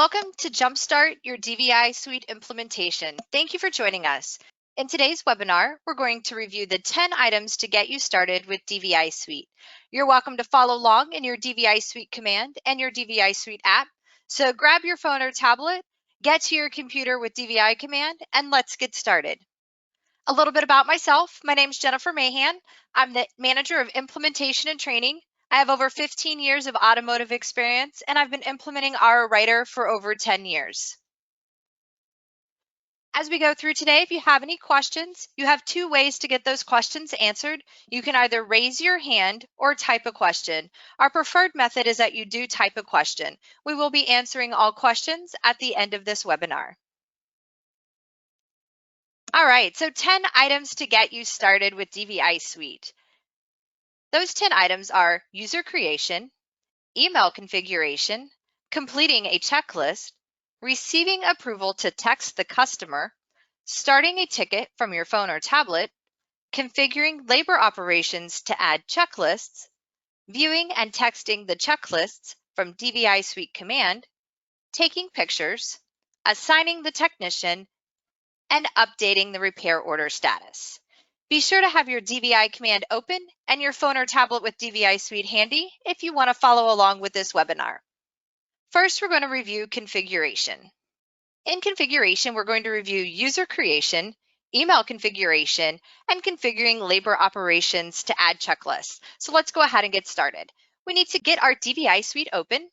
Welcome to Jumpstart your DVI Suite implementation. Thank you for joining us. In today's webinar, we're going to review the 10 items to get you started with DVI Suite. You're welcome to follow along in your DVI Suite command and your DVI Suite app. So grab your phone or tablet, get to your computer with DVI command, and let's get started. A little bit about myself. My name is Jennifer Mahan. I'm the Manager of Implementation and Training. I have over 15 years of automotive experience, and I've been implementing RO Writer for over 10 years. As we go through today, if you have any questions, you have two ways to get those questions answered. You can either raise your hand or type a question. Our preferred method is that you do type a question. We will be answering all questions at the end of this webinar. All right, so 10 items to get you started with DVI Suite. Those 10 items are user creation, email configuration, completing a checklist, receiving approval to text the customer, starting a ticket from your phone or tablet, configuring labor operations to add checklists, viewing and texting the checklists from DVI Suite command, taking pictures, assigning the technician, and updating the repair order status. Be sure to have your DVI command open and your phone or tablet with DVI Suite handy if you want to follow along with this webinar. First, we're going to review configuration. In configuration, we're going to review user creation, email configuration, and configuring labor operations to add checklists. So let's go ahead and get started. We need to get our DVI Suite open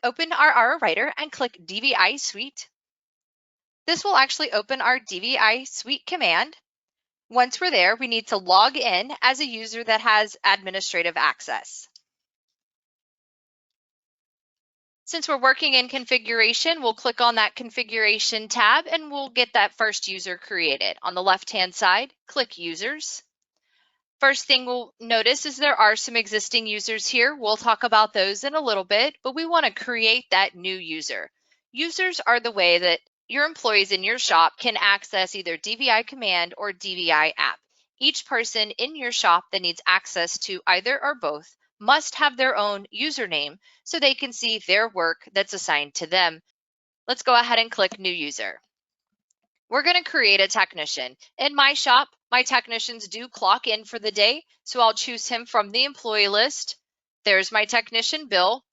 our RO Writer and click DVI Suite. This will actually open our DVI Suite command. Once we're there, we need to log in as a user that has administrative access. Since we're working in configuration, we'll click on that configuration tab and we'll get that first user created. On the left-hand side, click users. First thing we'll notice is there are some existing users here. We'll talk about those in a little bit, but we want to create that new user. Users are the way that your employees in your shop can access either DVI command or DVI app. Each person in your shop that needs access to either or both must have their own username so they can see their work that's assigned to them. Let's go ahead and click New User. We're going to create a technician. In my shop, my technicians do clock in for the day, so I'll choose him from the employee list. There's my technician, Bill.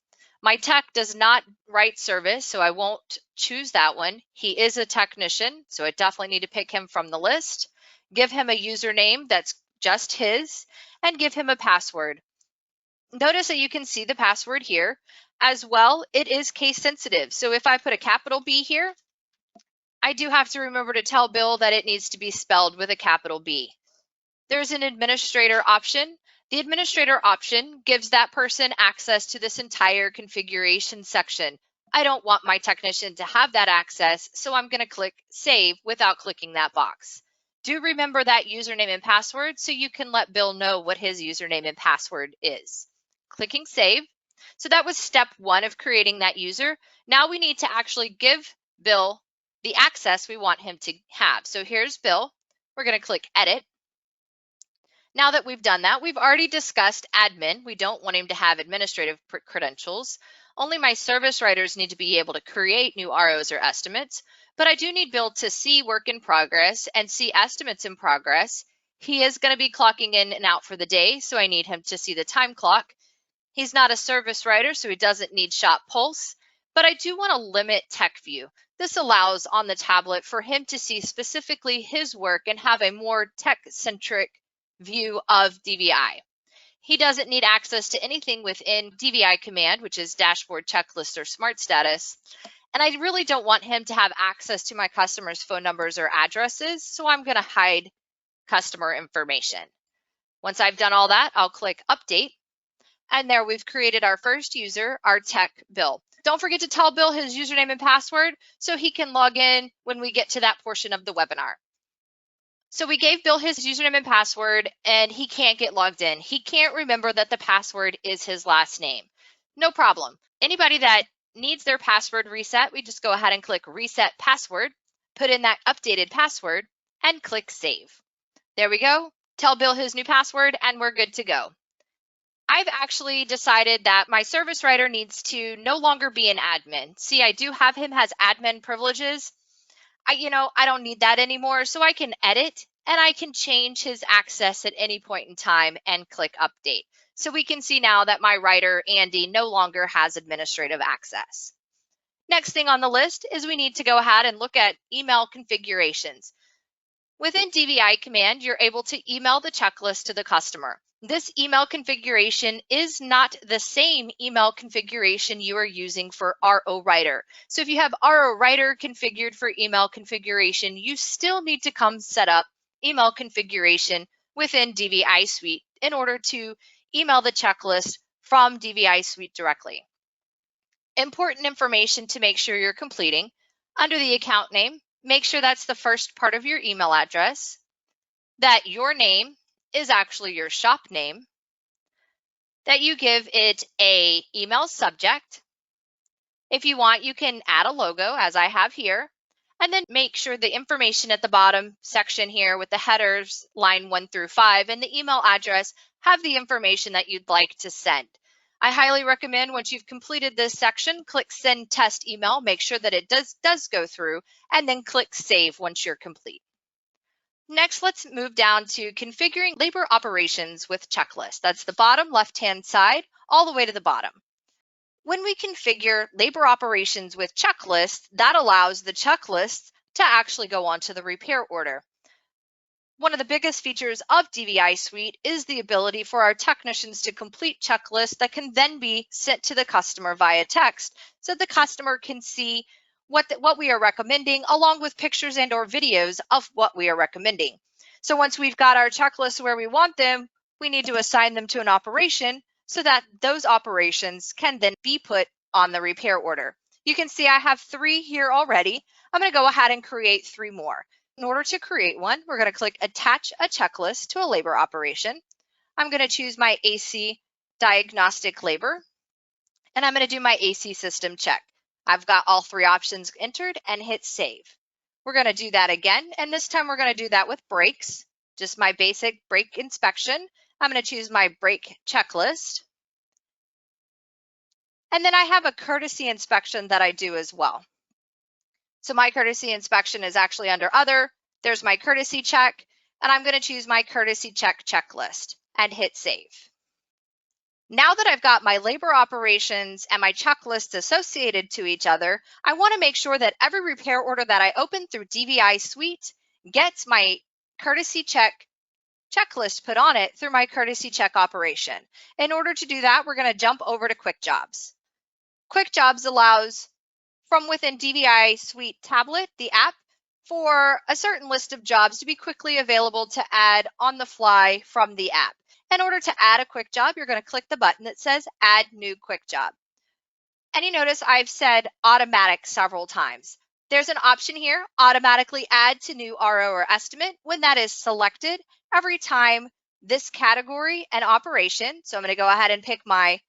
My tech does not write service, so I won't choose that one. He is a technician, so I definitely need to pick him from the list. Give him a username that's just his, and give him a password. Notice that you can see the password here. As well, it is case sensitive, so if I put a capital B here, I do have to remember to tell Bill that it needs to be spelled with a capital B. There's an administrator option. The administrator option gives that person access to this entire configuration section. I don't want my technician to have that access, so I'm going to click Save without clicking that box. Do remember that username and password so you can let Bill know what his username and password is. Clicking Save. So that was step one of creating that user. Now we need to actually give Bill the access we want him to have. So here's Bill. We're going to click Edit. Now that we've done that, we've already discussed admin. We don't want him to have administrative credentials. Only my service writers need to be able to create new ROs or estimates, but I do need Bill to see work in progress and see estimates in progress. He is going to be clocking in and out for the day, so I need him to see the time clock. He's not a service writer, so he doesn't need shop pulse, but I do want to limit tech view. This allows on the tablet for him to see specifically his work and have a more tech-centric view of DVI. He doesn't need access to anything within DVI command, which is dashboard, checklist, or smart status. And I really don't want him to have access to my customers' phone numbers or addresses, so I'm going to hide customer information. Once I've done all that, I'll click Update. And there we've created our first user, our tech, Bill. Don't forget to tell Bill his username and password so he can log in when we get to that portion of the webinar. So we gave Bill his username and password, and he can't get logged in. He can't remember that the password is his last name. No problem. Anybody that needs their password reset, we just go ahead and click Reset Password, put in that updated password, and click Save. There we go. Tell Bill his new password, and we're good to go. I've actually decided that my service writer needs to no longer be an admin. See, I do have him as admin privileges. I don't need that anymore, so I can edit and I can change his access at any point in time and click update. So we can see now that my writer, Andy, no longer has administrative access. Next thing on the list is we need to go ahead and look at email configurations. Within DVI command, you're able to email the checklist to the customer. This email configuration is not the same email configuration you are using for RO Writer. So if you have RO Writer configured for email configuration, you still need to come set up email configuration within DVI Suite in order to email the checklist from DVI Suite directly. Important information to make sure you're completing. Under the account name, make sure that's the first part of your email address, that your name is actually your shop name, that you give it a email subject. If you want, you can add a logo as I have here, and then make sure the information at the bottom section here with the headers, line 1 through 5, and the email address have the information that you'd like to send. I highly recommend once you've completed this section, click send test email, make sure that it does go through, and then click save once you're complete. Next, let's move down to configuring labor operations with checklist. That's the bottom left-hand side all the way to the bottom. When we configure labor operations with checklist, that allows the checklist to actually go onto the repair order. One of the biggest features of DVI Suite is the ability for our technicians to complete checklists that can then be sent to the customer via text so the customer can see what we are recommending along with pictures and or videos of what we are recommending. So once we've got our checklists where we want them, we need to assign them to an operation so that those operations can then be put on the repair order. You can see I have 3 here already. I'm going to go ahead and create 3 more. In order to create one, we're going to click Attach a Checklist to a labor operation. I'm going to choose my AC Diagnostic Labor, and I'm going to do my AC System Check. I've got all 3 options entered and hit Save. We're going to do that again, and this time we're going to do that with brakes, just my basic brake inspection. I'm going to choose my brake checklist. And then I have a courtesy inspection that I do as well. So my courtesy inspection is actually under Other. There's my courtesy check, and I'm going to choose my courtesy check checklist and hit Save. Now that I've got my labor operations and my checklists associated to each other, I want to make sure that every repair order that I open through DVI Suite gets my courtesy check checklist put on it through my courtesy check operation. In order to do that, we're going to jump over to Quick Jobs. Quick Jobs allows from within DVI Suite tablet, the app, for a certain list of jobs to be quickly available to add on the fly from the app. In order to add a quick job, you're going to click the button that says Add New Quick Job. And you notice I've said automatic several times. There's an option here, automatically add to new RO or estimate. When that is selected, every time this category and operation, so I'm going to go ahead and pick my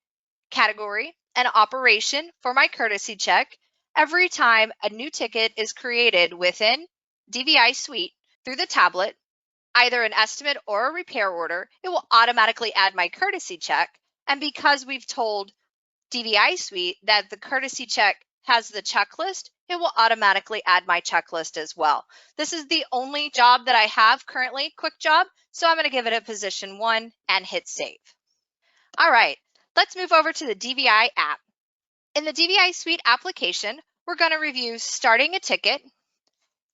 category and operation for my courtesy check. Every time a new ticket is created within DVI Suite through the tablet, either an estimate or a repair order, it will automatically add my courtesy check. And because we've told DVI Suite that the courtesy check has the checklist, it will automatically add my checklist as well. This is the only job that I have currently, Quick Job, so I'm going to give it a position 1 and hit Save. All right, let's move over to the DVI app. In the DVI Suite application, we're going to review starting a ticket,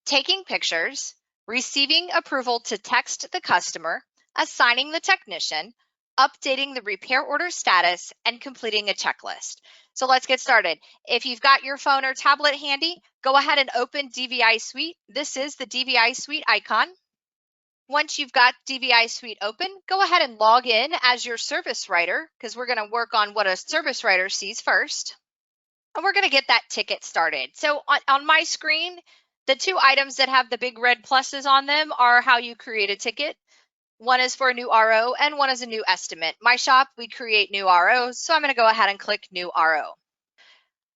taking pictures, receiving approval to text the customer, assigning the technician, updating the repair order status, and completing a checklist. So let's get started. If you've got your phone or tablet handy, go ahead and open DVI Suite. This is the DVI Suite icon. Once you've got DVI Suite open, go ahead and log in as your service writer, because we're going to work on what a service writer sees first. And we're going to get that ticket started. So on my screen, the 2 items that have the big red pluses on them are how you create a ticket. One is for a new RO and one is a new estimate. My shop, we create new ROs, so I'm going to go ahead and click New RO.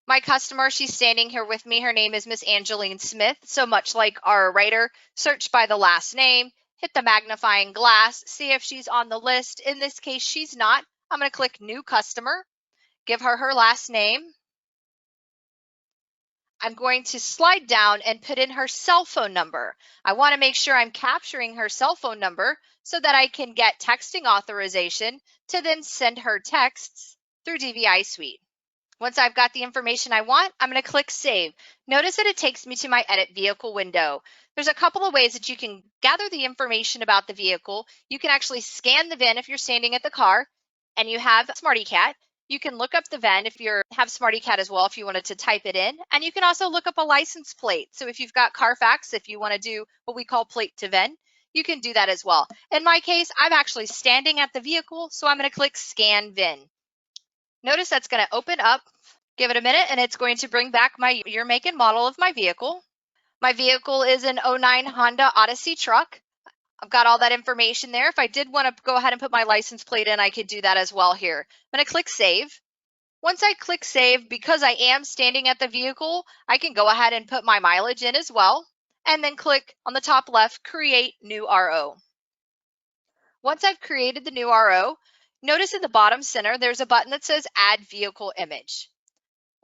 My customer, she's standing here with me. Her name is Miss Angeline Smith. So much like our writer, search by the last name, hit the magnifying glass, see if she's on the list. In this case, she's not. I'm going to click New Customer, give her her last name. I'm going to slide down and put in her cell phone number. I want to make sure I'm capturing her cell phone number so that I can get texting authorization to then send her texts through DVI Suite. Once I've got the information I want, I'm going to click Save. Notice that it takes me to my Edit Vehicle window. There's a couple of ways that you can gather the information about the vehicle. You can actually scan the VIN if you're standing at the car and you have SmartyCat. You can look up the VIN if you have SmartyCat as well if you wanted to type it in. And you can also look up a license plate. So if you've got Carfax, if you want to do what we call plate to VIN, you can do that as well. In my case, I'm actually standing at the vehicle, so I'm going to click Scan VIN. Notice that's going to open up. Give it a minute and it's going to bring back my year, make, and model of my vehicle. My vehicle is an 09 Honda Odyssey truck. I've got all that information there. If I did want to go ahead and put my license plate in, I could do that as well here. I'm going to click Save. Once I click Save, because I am standing at the vehicle, I can go ahead and put my mileage in as well, and then click on the top left, Create New RO. Once I've created the new RO, notice in the bottom center, there's a button that says Add Vehicle Image.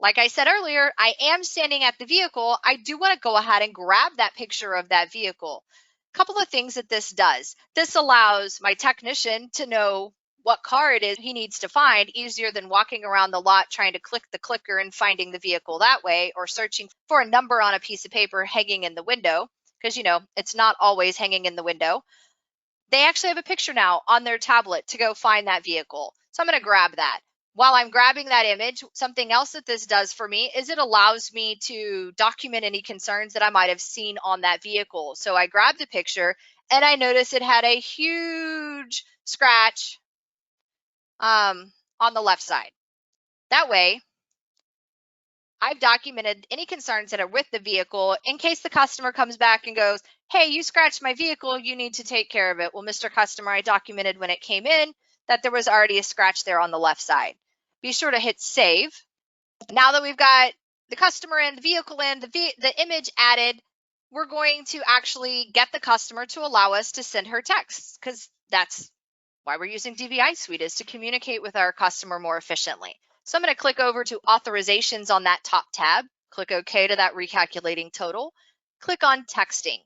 Like I said earlier, I am standing at the vehicle. I do want to go ahead and grab that picture of that vehicle. A couple of things that this does. This allows my technician to know what car it is he needs to find easier than walking around the lot trying to click the clicker and finding the vehicle that way, or searching for a number on a piece of paper hanging in the window, because it's not always hanging in the window. They actually have a picture now on their tablet to go find that vehicle. So I'm going to grab that. While I'm grabbing that image, something else that this does for me is it allows me to document any concerns that I might have seen on that vehicle. So I grabbed the picture and I noticed it had a huge scratch on the left side. That way, I've documented any concerns that are with the vehicle in case the customer comes back and goes, hey, you scratched my vehicle, you need to take care of it. Well, Mr. Customer, I documented when it came in that there was already a scratch there on the left side. Be sure to hit Save. Now that we've got the customer in, the vehicle in, the image added, we're going to actually get the customer to allow us to send her texts, because that's why we're using DVI Suite, is to communicate with our customer more efficiently. So I'm going to click over to Authorizations on that top tab, click OK to that recalculating total, click on Texting.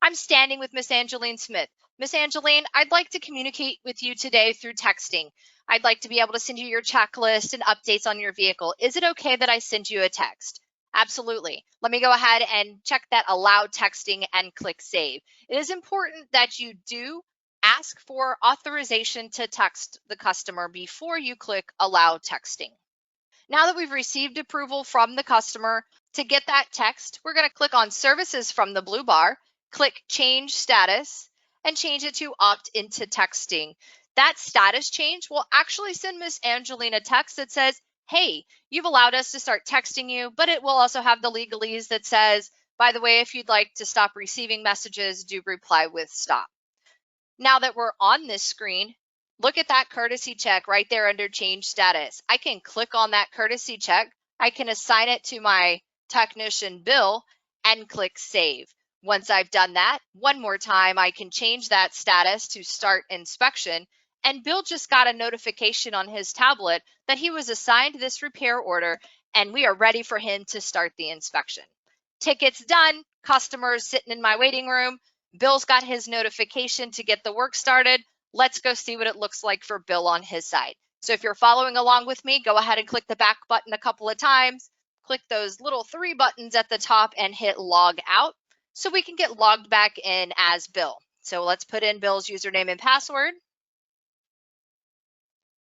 I'm standing with Miss Angeline Smith. Miss Angeline, I'd like to communicate with you today through texting. I'd like to be able to send you your checklist and updates on your vehicle. Is it okay that I send you a text? Absolutely. Let me go ahead and check that Allow Texting and click Save. It is important that you do ask for authorization to text the customer before you click Allow Texting. Now that we've received approval from the customer to get that text, we're going to click on Services from the blue bar, click Change Status, and change it to Opt into Texting. That status change will actually send Miss Angelina a text that says, hey, you've allowed us to start texting you, but it will also have the legalese that says, by the way, if you'd like to stop receiving messages, do reply with stop. Now that we're on this screen, look at that courtesy check right there under Change Status. I can click on that courtesy check. I can assign it to my technician, Bill, and click Save. Once I've done that, one more time, I can change that status to Start Inspection. And Bill just got a notification on his tablet that he was assigned this repair order, and we are ready for him to start the inspection. Ticket's done. Customer's sitting in my waiting room. Bill's got his notification to get the work started. Let's go see what it looks like for Bill on his side. So if you're following along with me, go ahead and click the back button a couple of times. Click those little 3 buttons at the top and hit Log Out so we can get logged back in as Bill. So let's put in Bill's username and password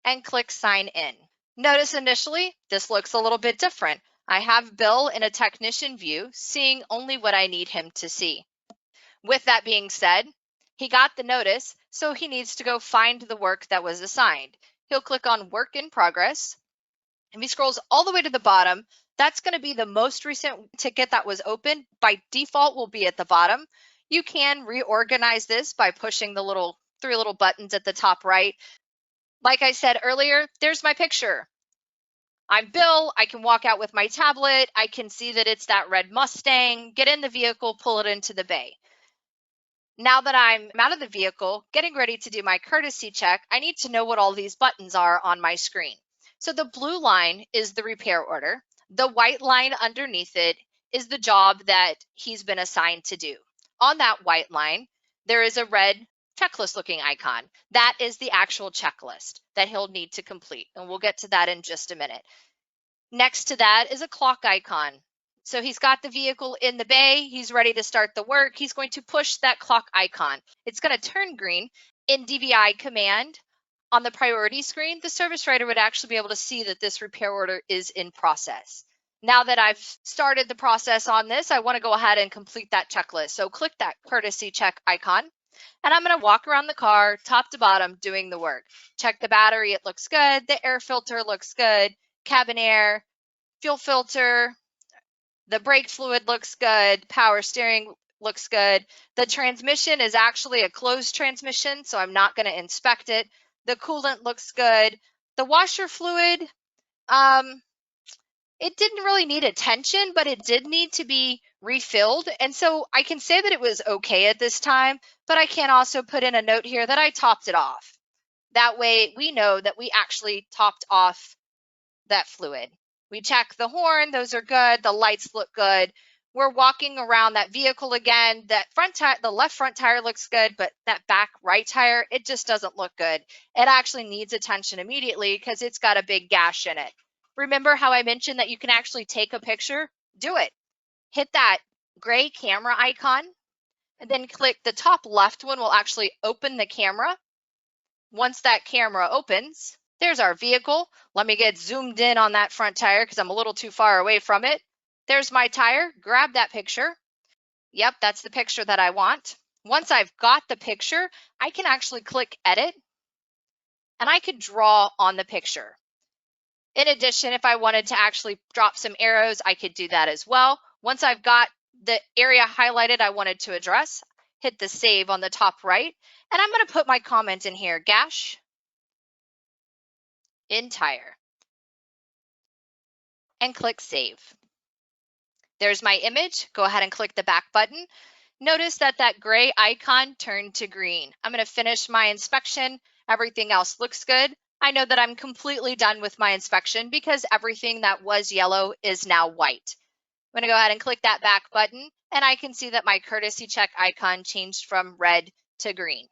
and click Sign In. Notice initially, this looks a little bit different. I have Bill in a technician view, seeing only what I need him to see. With that being said, he got the notice, so he needs to go find the work that was assigned. He'll click on Work in Progress. If he scrolls all the way to the bottom, that's going to be the most recent ticket that was open. By default, will be at the bottom. You can reorganize this by pushing the 3 little buttons at the top right. Like I said earlier, there's my picture. I'm Bill. I can walk out with my tablet. I can see that it's that red Mustang, get in the vehicle, pull it into the bay. Now that I'm out of the vehicle, getting ready to do my courtesy check, I need to know what all these buttons are on my screen. So the blue line is the repair order. The white line underneath it is the job that he's been assigned to do. On that white line, there is a red checklist looking icon. That is the actual checklist that he'll need to complete, and we'll get to that in just a minute. Next to that is a clock icon. So he's got the vehicle in the bay, he's ready to start the work, he's going to push that clock icon. It's going to turn green. In DVI command, on the priority screen, the service writer would actually be able to see that this repair order is in process. Now that I've started the process on this, I want to go ahead and complete that checklist. So click that courtesy check icon, and I'm going to walk around the car top to bottom doing the work. Check the battery, it looks good. The air filter looks good. Cabin air, fuel filter, the brake fluid looks good, power steering looks good. The transmission is actually a closed transmission, so I'm not going to inspect it. The coolant looks good. The washer fluid, it didn't really need attention, but it did need to be refilled. And so I can say that it was okay at this time, but I can also put in a note here that I topped it off. That way we know that we actually topped off that fluid. We check the horn, those are good, the lights look good. We're walking around that vehicle again. That front tire, the left front tire looks good, but that back right tire, it just doesn't look good. It actually needs attention immediately because it's got a big gash in it. Remember how I mentioned that you can actually take a picture? Do it. Hit that gray camera icon and then click the top left one will actually open the camera. Once that camera opens, there's our vehicle. Let me get zoomed in on that front tire because I'm a little too far away from it. There's my tire. Grab that picture. Yep, that's the picture that I want. Once I've got the picture, I can actually click edit and I could draw on the picture. In addition, if I wanted to actually drop some arrows, I could do that as well. Once I've got the area highlighted I wanted to address, hit the save on the top right, and I'm going to put my comment in here, gash in tire, and click save. There's my image. Go ahead and click the back button. Notice that that gray icon turned to green. I'm going to finish my inspection. Everything else looks good. I know that I'm completely done with my inspection because everything that was yellow is now white. I'm going to go ahead and click that back button, and I can see that my courtesy check icon changed from red to green.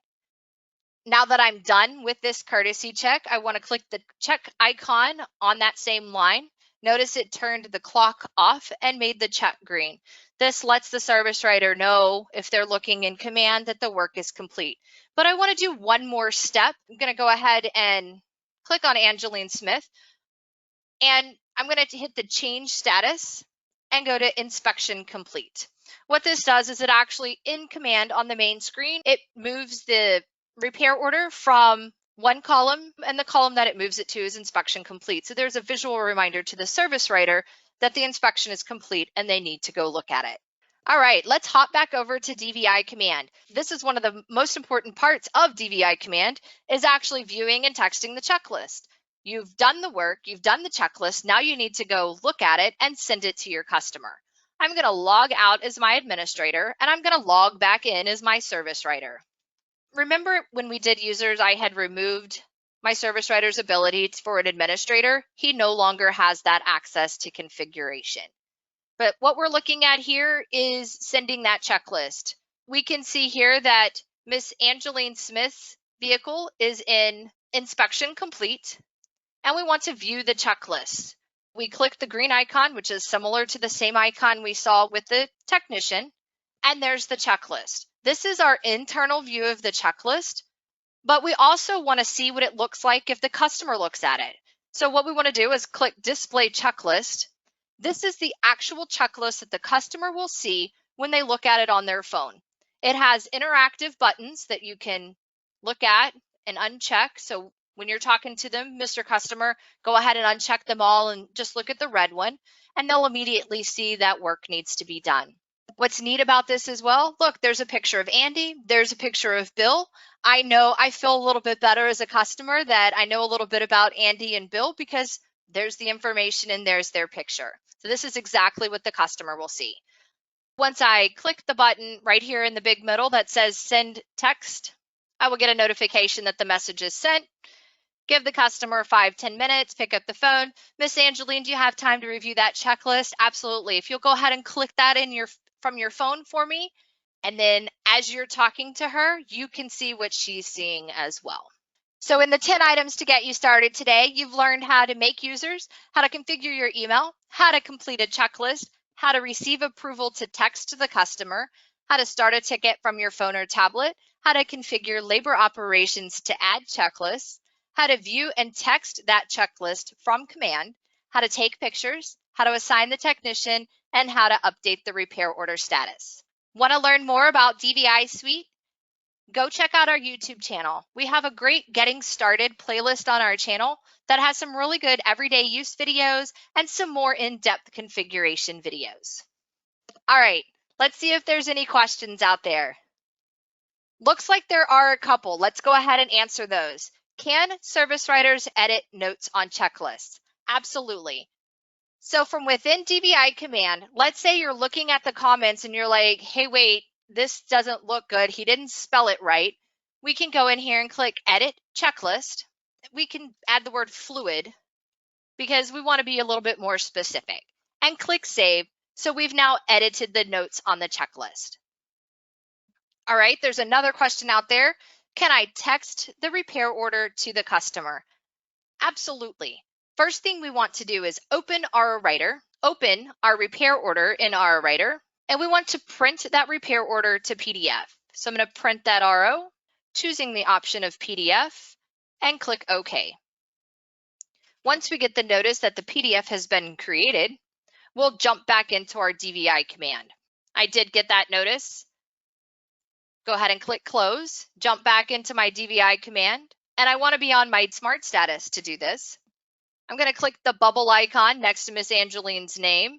Now that I'm done with this courtesy check, I want to click the check icon on that same line. Notice it turned the clock off and made the check green. This lets the service writer know if they're looking in command that the work is complete. But I want to do one more step. I'm going to go ahead and click on Angeline Smith, and I'm going to hit the change status and go to inspection complete. What this does is it actually in command on the main screen, it moves the repair order from one column, and the column that it moves it to is inspection complete. So there's a visual reminder to the service writer that the inspection is complete and they need to go look at it. All right, let's hop back over to DVI command. This is one of the most important parts of DVI command is actually viewing and texting the checklist. You've done the work, you've done the checklist, now you need to go look at it and send it to your customer. I'm going to log out as my administrator, and I'm going to log back in as my service writer. Remember when we did users, I had removed my service writer's ability for an administrator. He no longer has that access to configuration. But what we're looking at here is sending that checklist. We can see here that Miss Angeline Smith's vehicle is in inspection complete, and we want to view the checklist. We click the green icon, which is similar to the same icon we saw with the technician, and there's the checklist. This is our internal view of the checklist, but we also want to see what it looks like if the customer looks at it. So what we want to do is click Display Checklist. This is the actual checklist that the customer will see when they look at it on their phone. It has interactive buttons that you can look at and uncheck. So when you're talking to them, Mr. Customer, go ahead and uncheck them all and just look at the red one, and they'll immediately see that work needs to be done. What's neat about this as well, look, there's a picture of Andy, there's a picture of Bill. I feel a little bit better as a customer that I know a little bit about Andy and Bill because there's the information and there's their picture. So this is exactly what the customer will see. Once I click the button right here in the big middle that says send text, I will get a notification that the message is sent. Give the customer 5-10 minutes, pick up the phone. Miss Angeline, do you have time to review that checklist? Absolutely. If you'll go ahead and click that in from your phone for me, and then as you're talking to her, you can see what she's seeing as well. So in the 10 items to get you started today, you've learned how to make users, how to configure your email, how to complete a checklist, how to receive approval to text the customer, how to start a ticket from your phone or tablet, how to configure labor operations to add checklists, how to view and text that checklist from command, how to take pictures, how to assign the technician, and how to update the repair order status. Want to learn more about DVI Suite? Go check out our YouTube channel. We have a great Getting Started playlist on our channel that has some really good everyday use videos and some more in-depth configuration videos. All right, let's see if there's any questions out there. Looks like there are a couple. Let's go ahead and answer those. Can service writers edit notes on checklists? Absolutely. So from within DVI command, let's say you're looking at the comments and you're like, hey, wait, this doesn't look good. He didn't spell it right. We can go in here and click edit checklist. We can add the word fluid because we want to be a little bit more specific, and click save. So we've now edited the notes on the checklist. All right, there's another question out there. Can I text the repair order to the customer? Absolutely. First thing we want to do is open our writer, open our repair order in our writer, and we want to print that repair order to PDF. So I'm going to print that RO, choosing the option of PDF, and click OK. Once we get the notice that the PDF has been created, we'll jump back into our DVI command. I did get that notice. Go ahead and click close, jump back into my DVI command, and I want to be on my smart status to do this. I'm going to click the bubble icon next to Miss Angeline's name,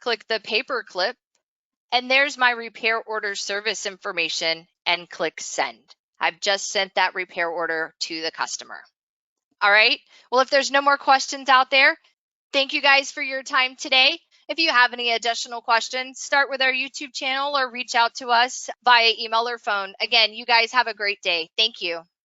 click the paper clip, and there's my repair order service information, and click send. I've just sent that repair order to the customer. All right, well, if there's no more questions out there, thank you guys for your time today. If you have any additional questions, start with our YouTube channel or reach out to us via email or phone. Again, you guys have a great day. Thank you.